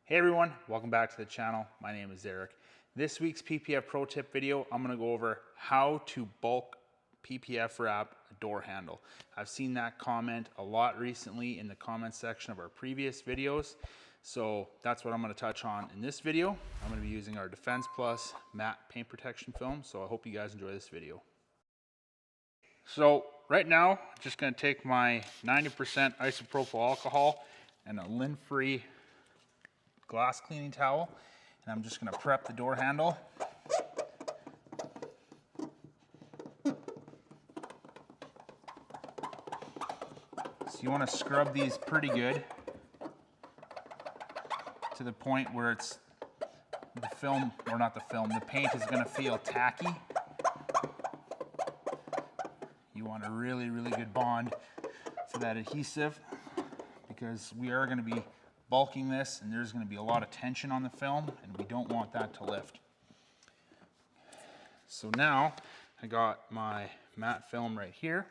Hey everyone, welcome back to the channel. My name is Eric. This week's PPF pro tip video, I'm going to go over how to bulk PPF wrap a door handle. I've seen that comment a lot recently in the comment section of our previous videos. So that's what I'm going to touch on in this video. I'm going to be using our Defense Plus matte paint protection film. So I hope you guys enjoy this video. So right now, I'm just going to take my 90% isopropyl alcohol and a lint-free glass cleaning towel, and I'm just going to prep the door handle. So you want to scrub these pretty good to the point where it's the film, or not the film, the paint is going to feel tacky. You want a really good bond for that adhesive, because we are going to be bulking this and there's going to be a lot of tension on the film and we don't want that to lift. So now I got my matte film right here.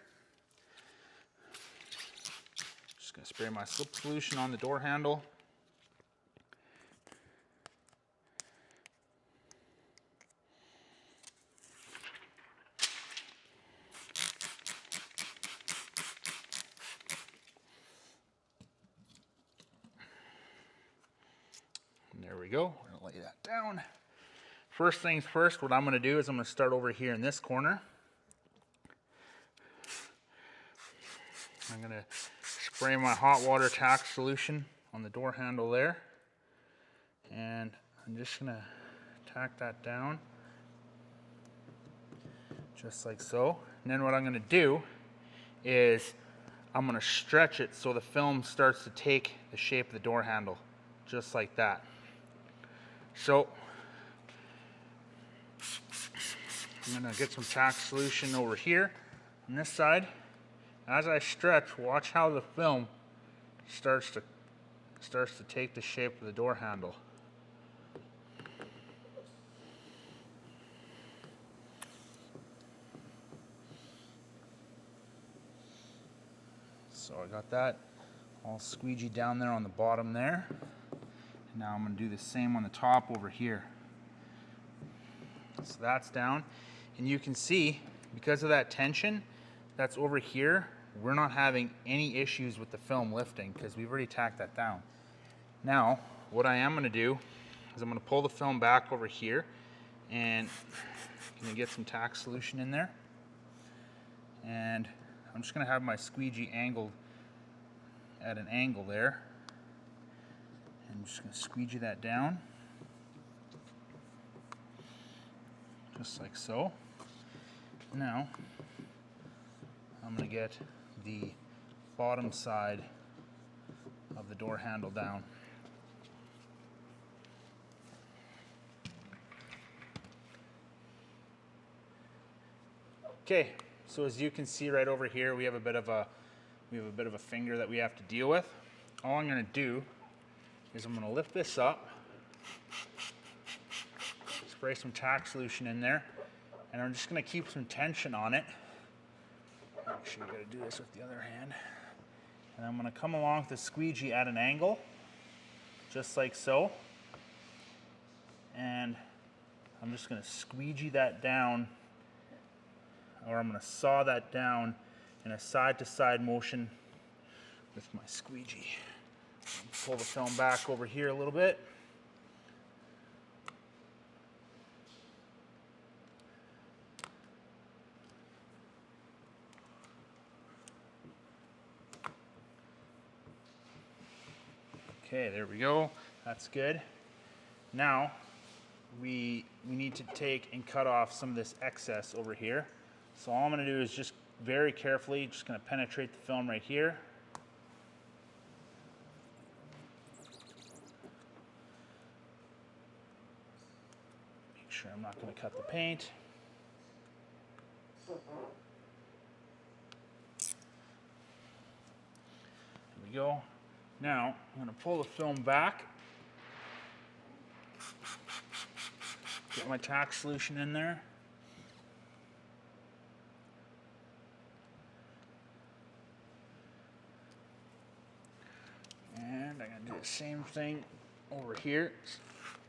Just going to spray my slip solution on the door handle. There we go. We're going to lay that down. First things first, what I'm going to do is I'm going to start over here in this corner. I'm going to spray my hot water tack solution on the door handle there. And I'm just going to tack that down. Just like so. And then what I'm going to do is I'm going to stretch it so the film starts to take the shape of the door handle. Just like that. So I'm going to get some tack solution over here on this side. As I stretch, watch how the film starts to take the shape of the door handle. So I got that all squeegee down there on the bottom there. Now I'm going to do the same on the top over here. So that's down. And you can see, because of that tension that's over here, we're not having any issues with the film lifting because we've already tacked that down. Now, what I am going to do is I'm going to pull the film back over here and I'm going to get some tack solution in there. And I'm just going to have my squeegee angled at an angle there. I'm just going to squeegee that down, just like so. Now, I'm going to get the bottom side of the door handle down. Okay, so as you can see right over here, we have a bit of a finger that we have to deal with. All I'm going to do is I'm going to lift this up, spray some tack solution in there, and I'm just going to keep some tension on it. Actually, I've got to do this with the other hand. And I'm going to come along with the squeegee at an angle, just like so. And I'm just going to squeegee that down, or I'm going to saw that down in a side-to-side motion with my squeegee. Pull the film back over here a little bit. Okay, there we go. That's good. Now, we need to take and cut off some of this excess over here. So all I'm going to do is just very carefully, just going to penetrate the film right here. Sure, I'm not going to cut the paint. There we go. Now, I'm going to pull the film back. Get my tack solution in there. And I'm going to do the same thing over here. It's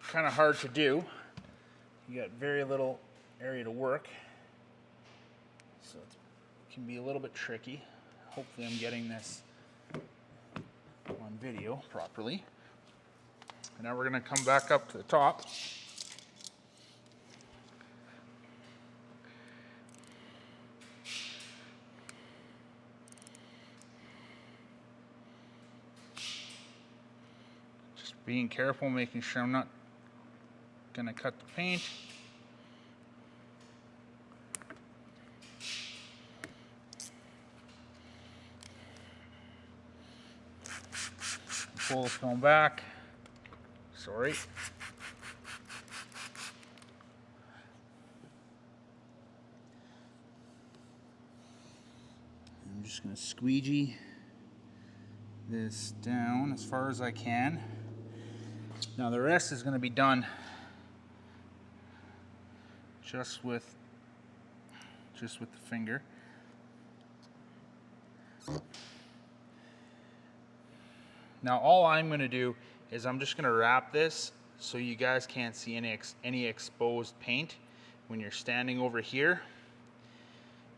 kind of hard to do. You got very little area to work, so it can be a little bit tricky. Hopefully I'm getting this on video properly. And now we're going to come back up to the top. Just being careful, making sure I'm not going to cut the paint. Pull the film back. Sorry. I'm just going to squeegee this down as far as I can. Now the rest is going to be done just with the finger. Now all I'm going to do is I'm just going to wrap this so you guys can't see any exposed paint when you're standing over here.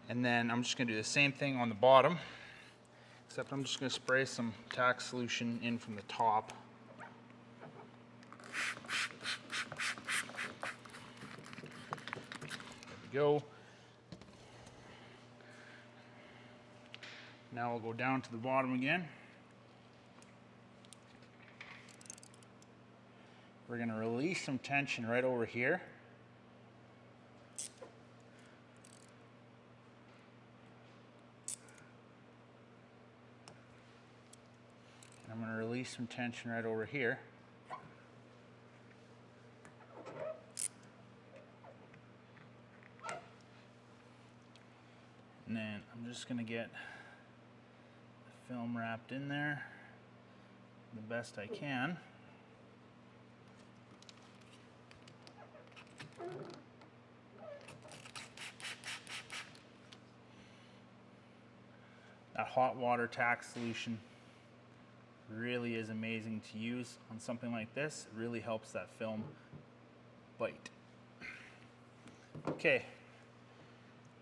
And then I'm just going to do the same thing on the bottom, except I'm just going to spray some tack solution in from the top. There we go. Now we'll go down to the bottom again. We're going to release some tension right over here. And I'm going to release some tension right over here. And then I'm just going to get the film wrapped in there the best I can. That hot water tack solution really is amazing to use on something like this. It really helps that film bite. Okay,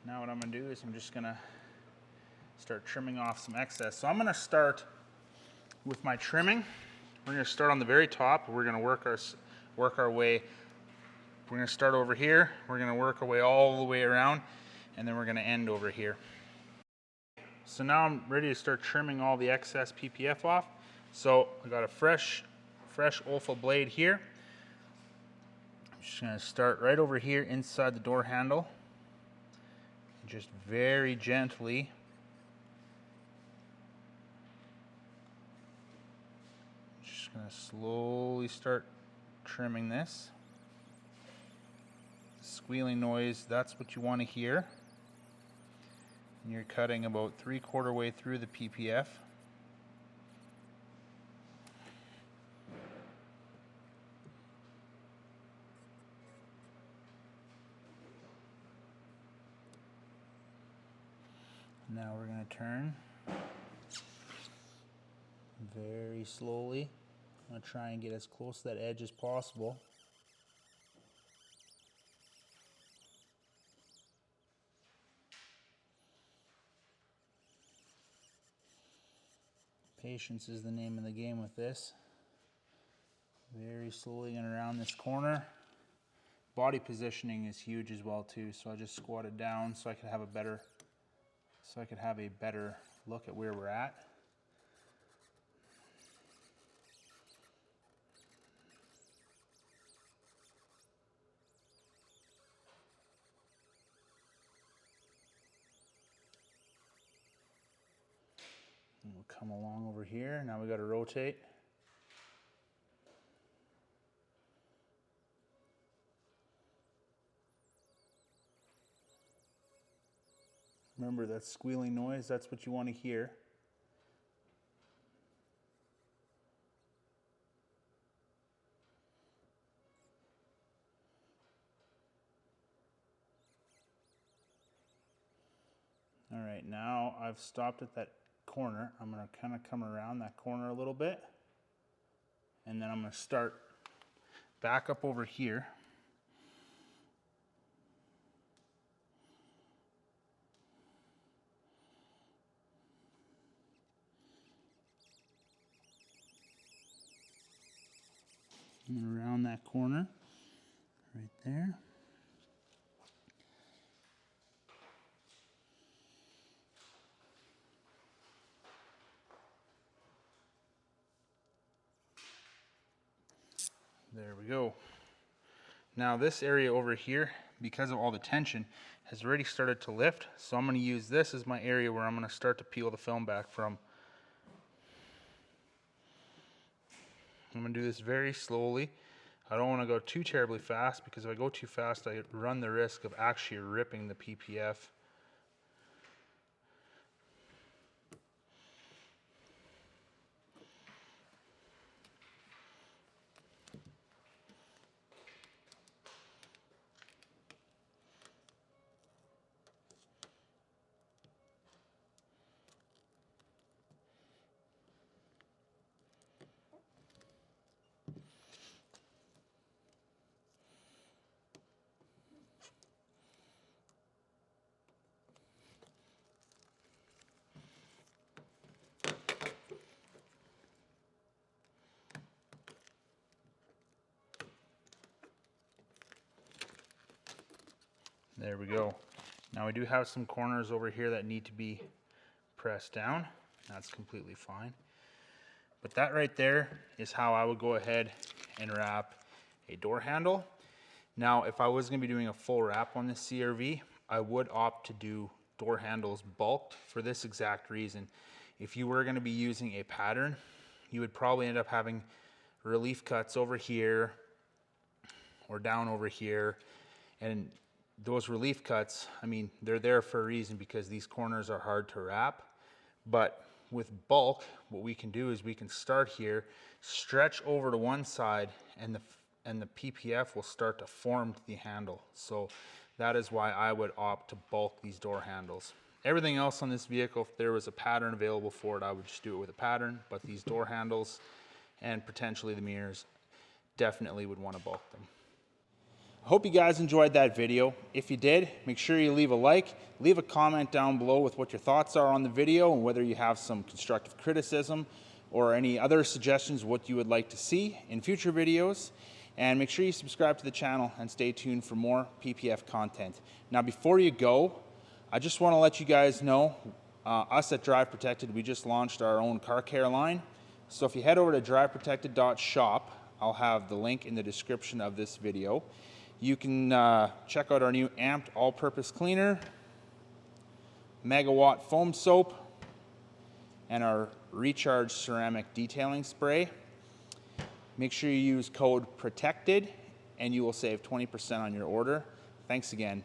now what I'm going to do is I'm just going to start trimming off some excess. So I'm going to start with my trimming. We're going to start on the very top. We're going to work our way. We're going to start over here. We're going to work our way all the way around, and then we're going to end over here. So now I'm ready to start trimming all the excess PPF off. So I got a fresh Olfa blade here. I'm just going to start right over here inside the door handle. Just very gently just going to slowly start trimming this. Squealing noise, that's what you want to hear. And you're cutting about 3/4 way through the PPF. Now we're going to turn very slowly. I'm going to try and get as close to that edge as possible. Patience is the name of the game with this. Very slowly and around this corner. Body positioning is huge as well too, so I just squatted down so I could have a better look at where we're at. And we'll come along over here. Now we got to rotate. Remember that squealing noise, that's what you want to hear. All right, now I've stopped at that corner. I'm going to kind of come around that corner a little bit And then I'm going to start back up over here. And around that corner, right there. There we go. Now this area over here, because of all the tension, has already started to lift. So I'm going to use this as my area where I'm going to start to peel the film back from. I'm going to do this very slowly. I don't want to go too terribly fast, because if I go too fast, I run the risk of actually ripping the PPF. There we go. Now we do have some corners over here that need to be pressed down. That's completely fine. But that right there is how I would go ahead and wrap a door handle. Now, if I was going to be doing a full wrap on this CRV, I would opt to do door handles bulked for this exact reason. If you were going to be using a pattern, you would probably end up having relief cuts over here or down over here. And those relief cuts, I mean, they're there for a reason, because these corners are hard to wrap. But with bulk, what we can do is we can start here, stretch over to one side, and the PPF will start to form the handle. So that is why I would opt to bulk these door handles. Everything else on this vehicle, if there was a pattern available for it, I would just do it with a pattern. But these door handles and potentially the mirrors, definitely would want to bulk them. I hope you guys enjoyed that video. If you did, make sure you leave a like, leave a comment down below with what your thoughts are on the video, and whether you have some constructive criticism or any other suggestions what you would like to see in future videos. And make sure you subscribe to the channel and stay tuned for more PPF content. Now, before you go, I just want to let you guys know, us at Drive Protected, we just launched our own car care line. So if you head over to driveprotected.shop, I'll have the link in the description of this video. You can check out our new amped all-purpose cleaner, megawatt foam soap, and our recharge ceramic detailing spray. Make sure you use code PROTECTED and you will save 20% on your order. Thanks again.